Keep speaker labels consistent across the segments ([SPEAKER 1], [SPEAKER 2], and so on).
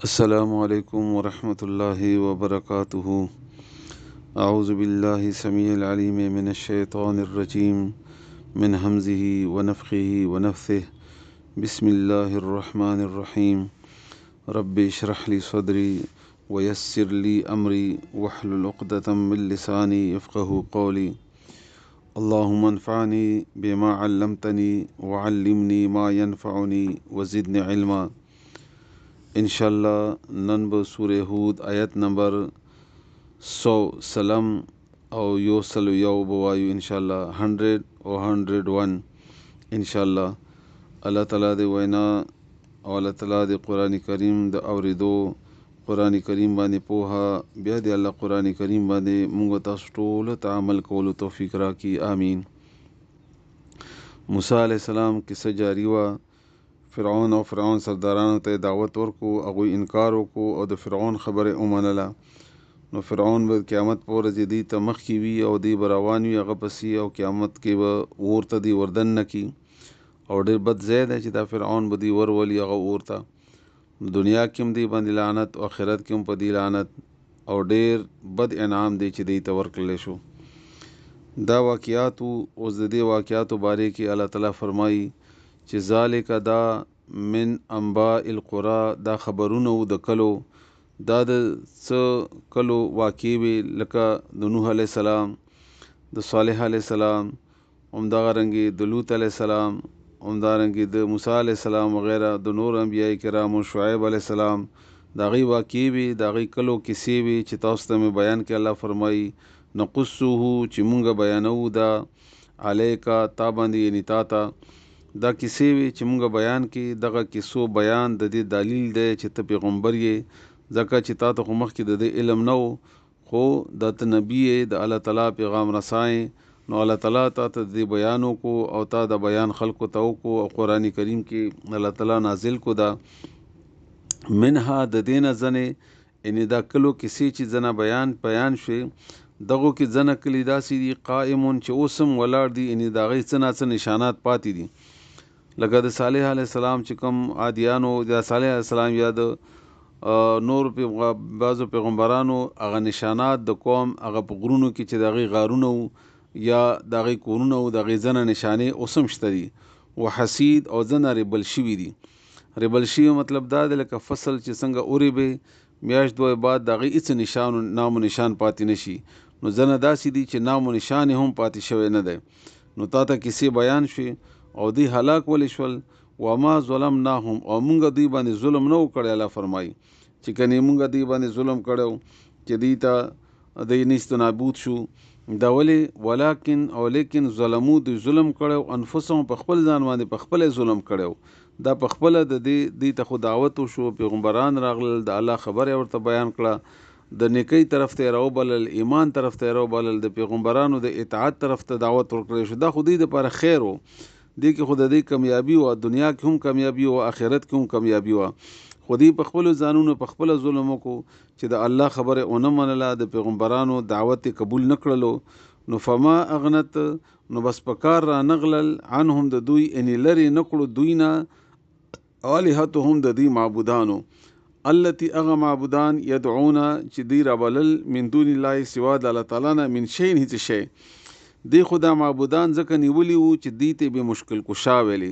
[SPEAKER 1] अस्सलामु अलैकुम वरहमतुल्लाहि वबरकातुहू। अऊज़ु बिल्लाहि समीइल अलीम मिनश शैतानिर रजीम मिन हमज़िही व नफ़्ख़िही व नफ़्सिही। बिस्मिल्लाहिर रहमानिर रहीम। रब्बि इश्रह ली सदरी व यस्सिर ली अमरी वहलुल उक़दतम मिन लिसानी यफ़क़हू क़ौली। अल्लाहुम्मा अन्फ़अनी बिमा अल्लमतनी व अल्लिमनी मा यनफ़अनी व ज़िदनी इल्मा। इंशाअल्लाह नन ब सूरे हूद आयत नंबर 100 सलम और यो सलो यो बवायु इंशाअल्लाह 100 और 101 इंशाअल्लाह। अल्लाह ताला दे वैना और अल्लाह ताला दे कुरान करीम द औरिदो कुरान करीम बांधे पोहा बिया दे अल्लाह कुरान करीम बांधे मुंग तासु टोल ता अमल कौलो तौफीक राकी आमीन। मूसा अलैहिस्सलाम किस्सा जारी वा फ़िरौन और फ़िरौन सरदारान ते दावत वर्को अगो इनकार वको और द फ़िरौन खबर उमनला नो फ़िरौन ब क़यामत पोर दी त मख की वी और दी बरावान वी अग पसी और क़यामत के ब और त दी वर्दन न की और डेर बद ज़ैद है चिदा फ़िरौन बदी वर वली अग ओरता दुनिया किम दी बंद लानत और आखिरत किम पदी लानत और डेर बद इनाम दे ची दी तवर्कल शो दा वाक़ियातु उस दे वाक़ियातु बारे की अल्लाह ताला फरमाई ची ज़ालिका दा मिन अम्बा इल क़ुरा दा खबरुनो द कलो दा द स कलो वाक़ी वे लका द नूह अलैहिस्सलाम द सालेह अलैहिस्सलाम उमदा रंगी द लूत अलैहिस्सलाम उमदा रंगी द मूसा अलैहिस्सलाम वगैरह द नूर अंबिया किराम शुआइब अलैहिस्सलाम दागी वाक़ी वे दागी कलो किसी वे चितास्त में बयान के अल्लाह फरमाई नक़ुस्सुहु चिमुंगा बयानऊ दा अलैका ताबंदी यानी ताता दा किसी वे चिमुंगा बयान की दगा किस्सो बयान दे दलील दे चित पैगम्बर ये जका चिता तो खुमख की दे इल्म नौ खो दत नबी द अल्लाह ताला पैगाम रसाएँ नो अल्लाह ताला ता दे बयानों को और ता द बयान खल्क़ ताओ को और कुरान करीम के अल्लाह ताला नाजिल को दा मिनहा द देना जने इन दा कलो किसी चीज़ जना बयान शे दगो की जना कली दासी दी कायमुन च ओसम वलार दी इन दागी तना च निशानात पाती दी लगा द सालेह अलैहिस्सलाम चिकम आदियानो या सालेह अलैहिस्सलाम या द नूर पे बाज़ो पैगम्बरानो अगा निशानात द कौम अगा पगरुनो की च दागी गारुनो या दागी कोरुनो दागी जना निशाने ओसम शतरी व हसीद और जना रिबल शिवी दी रिबल शिवी मतलब दा दे लका फसल च संग उरे बे म्याश दो बाद दागी इस निशान नाम निशान पाती नशी नो जना दासी दी च नाम निशान हम पाती शवे न दे नो ताता किसी बयान शे और दी हलाक वलिशवल वमा ज़ुलम ना हम और मुंगा दी बांधे जुल्म न करे अल्लाह फरमाई चिकनी मुंगा दी बांधे जुल्म करो कि दी ता दी निस्त नाबूद शू दावले वलाकिन और लेकिन ज़ुलमू दी जुल्म करो अनफुसों पखपल जान बांधे पखपल जुल्म करो दा पखपल दी त खुदावत शो पैगम्बरान रागल द अल्लाह खबर और त बयान कड़ा द नेकी तरफ ते रो बलल ईमान तरफ ते रो बलल द पैगम्बरान द इताअत तरफ ते दावत वर शो दा खुदी द पर खैर हो दी कि खुदा दी कामयाबी हुआ दुनिया की हम कामयाबी हुआ आखिरत की हम कामयाबी हुआ खुदी पखपल जानून पखपल जुल्मों को चिदा अल्लाह खबर ओन मनला द पैगम्बरानो दावत कबूल नकड़लो नो फमा अगनत नो बस पकार रा नगलल आन हम द दुई एनी लरी नकड़ो दुईना आलिहत हम द दी माबुदानो अल्लती अगा माबुदान यदऊना चिदी रबलल मिन दूनी लाई सिवा अल्लाह ताला ना मिन शैन हिच शे दे खुदा माबुदान ज़का निवली वो च दीते बे मुश्किल कुशा वेली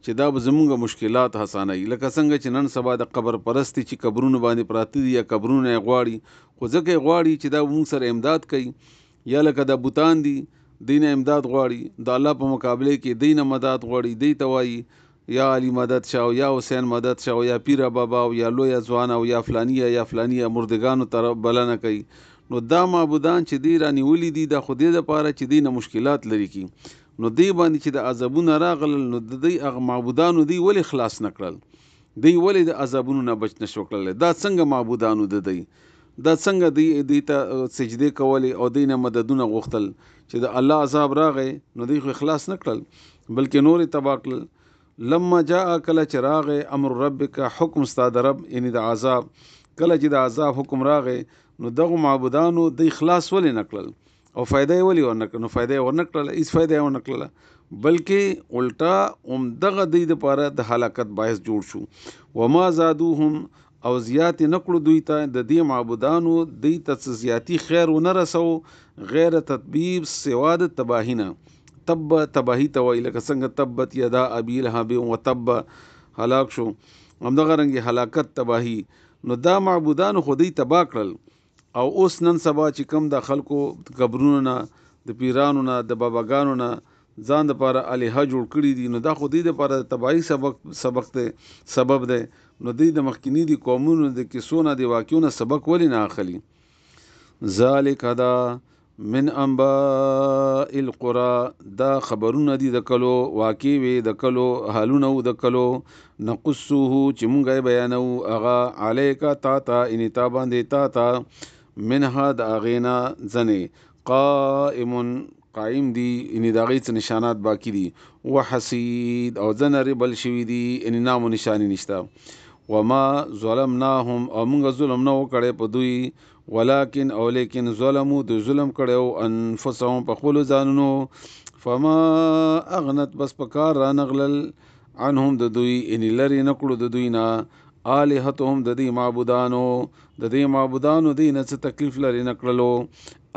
[SPEAKER 1] च दा ज़मुंगा मुश्किलात हसानाई लका संग च नन सबा द कबर परस्ती च कब्रुन बांधे प्राती दी या कब्रुन ग्वाड़ी खो ज़के ग्वाड़ी च दा मुंग सर इमदाद कई या लका दा बुतान दी दीन इमदाद ग्वाड़ी द अल्लाह पर मुकाबले के दीन मदद ग्वाड़ी दी तवाई या अली मदद शाओ या हुसैन मदद शाओ या पीरा बाबा या लो या जवाना या फलानिया मुर्दगान तरफ बला न कई नो दा माबुदान च दी रानी वली दी दा खुदे द पारा च दी न मुश्किलात लरी की नो दी बांधी च द अज़बुन रागल नो दी अग माबुदान दी वली खलास नकड़ल दी वली द अज़बुन न बच न शोकल दा संग माबुदान दी दा संग दी ता सजदे कवले और दी न मददुन गुख्तल च द अल्लाह अजाब रागे नो दी खलास नकड़ल बल्कि नूर तबाकल लम्मा जा कल चराग अमर रब का हुक्म स्ताद रब यानी द आज़ाब कल च द आज़ाब हुक्म रागे नो दगो माबुदानो द इखलास वली नकलल और फ़ायदा वली और नकल नो फ़ायदा और नकल इस फ़ायदा और नकल बल्कि उल्टा दग दी द पारा द हलाकत बायस जोड़ शू वमा ज़ादू हम او زیات نکړو دوی ته د دې معبودانو دوی ته زیاتی خیر ونه رسو غیر تطبیب سوا د تباهینه تباهی ته وایي لکه څنګه تبت یدا ابي لهب وتب هلاک شو همدغه رنګ هلاکت تباهی نو دا معبودانو خو دوی تباه کړل او اوس نن سبا چې کم د خلکو قبرونو نه د پیرانو نه د باباګانو نه ځان دپاره الهه جوړ کړي دي نو دا خو دوی دپاره د تباهي سبب دی نو دوی د مخکیني دي قومونو د کیسو نه د واقعو نه سبق ولې نه اخلي ذالک دا من انباء القرى دا خبرونه دي د کلو واقع وي د کلو حالونه د کلو نقصه چې مونږ یې بیانو اغا علیکا تا ان تا باندې تا منها د اغینا ځنې قائم دي ان د هغې څه نشانات باقي دي وحسید او ځنه ربل شوي دي ان نام و نشانې نشته وما ظلمناهم او موږ ظلم نه وکړی په دوی ولکن او لیکن ظلمو د ظلم کړی انفسهم په خپلو ځانونو فما اغنت بس په کار رانغلل عنهم د دوی ان لرې نه کړو د دوی نه الهتهم د دې معبودانو دوی نه څه تکلیف لرې نه کړلو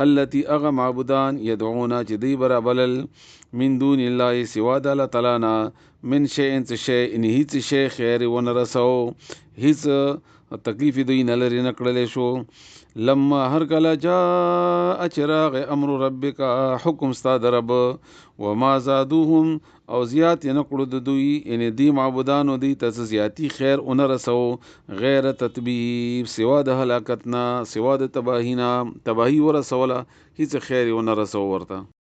[SPEAKER 1] التي اغا معبودان يدعونا چې دی برابلل من دون الله سوا د الله تعالی نه من شيء ان هیڅ شی خیر ونه رسو هیڅ تکلیف دوی نه لري نه کړلی شو لما هر کله جاء چراغ امر ربک حکم ستا د رب وما زادوهم او زیات نه کړو د دوی ان دی معبودانو دی ته زیاتی خیر ونه رسو غیر تطبیب سوا د هلاکتنا سوا د تباهی ورسوله هیڅ خیر ونه رسو ورته